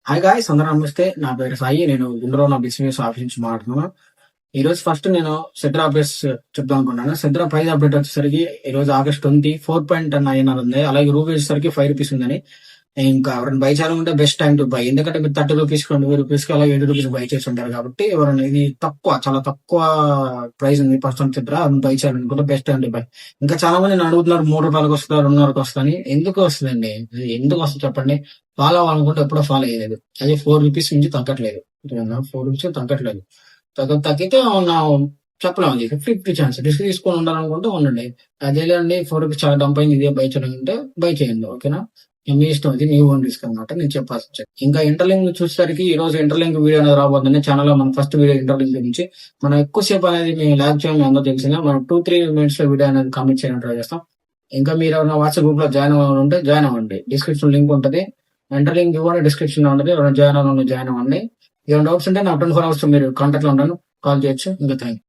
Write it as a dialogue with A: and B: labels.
A: Hi guys, అందరూ నమస్తే. నా పేరు సాయి. నేను గుండ్రలో నా బిజినెస్ ఆఫీస్ నుంచి మాట్లాడుతున్నాను. ఈ రోజు ఫస్ట్ నేను సెద్రా అప్డేట్స్ చెప్దాం అనుకున్నాను. సెద్రా ప్రైస్ అప్డేట్ వచ్చేసరికి ఈ రోజు August 20 4.9 ఉంది. అలాగే రూపీ వచ్చేసరికి ₹5 ఉందని. ఇంకా ఎవరైనా బై చేయాలనుకుంటే బెస్ట్ టైం టు బై. ఎందుకంటే మీరు ₹30 ₹20 అలాగే ₹80 బై చేసి ఉంటారు కాబట్టి ఎవరైనా ఇది చాలా తక్కువ ప్రైస్ ఉంది ప్రస్తుతం సెద్రా బై చేయాలనుకుంటే బెస్ట్ టైం టు బై. ఇంకా చాలా మంది నన్ను అడుగుతున్నారు ₹3 వస్తుందా ₹2.5 వస్తుందని. ఎందుకు వస్తుందండి? ఇది ఎందుకు వస్తుంది చెప్పండి? ఫాలో అవ్వాలనుకుంటే ఎప్పుడో ఫాలో అయ్యేది. అది ₹4 నుంచి తగ్గట్లేదు. ₹4 తగ్గట్లేదు. తగ్గితే నా చెప్పలేము. అది 50-50 ఛాన్స్. రిస్క్ తీసుకొని ఉండాలనుకుంటే ఉండండి. అదేలేండి ₹4 చాలా డంప్ అయింది ఇదే బై చేయాలంటే బై చేయండి. ఓకేనా? మీ ఇష్టం, అది మీ ఓన్ రిస్క్ అనమాట. నేను చెప్పాల్సి వచ్చేది. ఇంకా ఇంటర్లింక్ చూసేసరికి ఈ రోజు ఇంటర్లింక్ వీడియో అనేది రాబోతుంది ఛానల్లో. మన ఫస్ట్ వీడియో ఇంటర్లింక్ గురించి మనం ఎక్కువసేపు అనేది మేము ల్యాబ్ చేయం, మీ అందరూ తెలిసిందే. మనం 2-3 మినిట్స్ లో వీడియో అనేది కంప్లీట్ చేయడానికి ట్రై చేస్తాం. ఇంకా మీరు ఎవరైనా వాట్సాప్ గ్రూప్ లో జాయిన్ అవ్వాలంటే జాయిన్ అవ్వండి. డిస్క్రిప్షన్ లింక్ ఉంటుంది. ఇంటర్లింక్ కూడా డిస్క్రిప్షన్ లో ఉంటుంది. ఎవరైనా జాయిన్ అవ్వాలని జాయిన్ అవ్వండి. ఏమైనా డౌట్స్ ఉంటే నా 24 hours మీరు కాంటాక్ట్ లో ఉంటాను. కాల్ చేయొచ్చు. ఇంకా థ్యాంక్ యూ.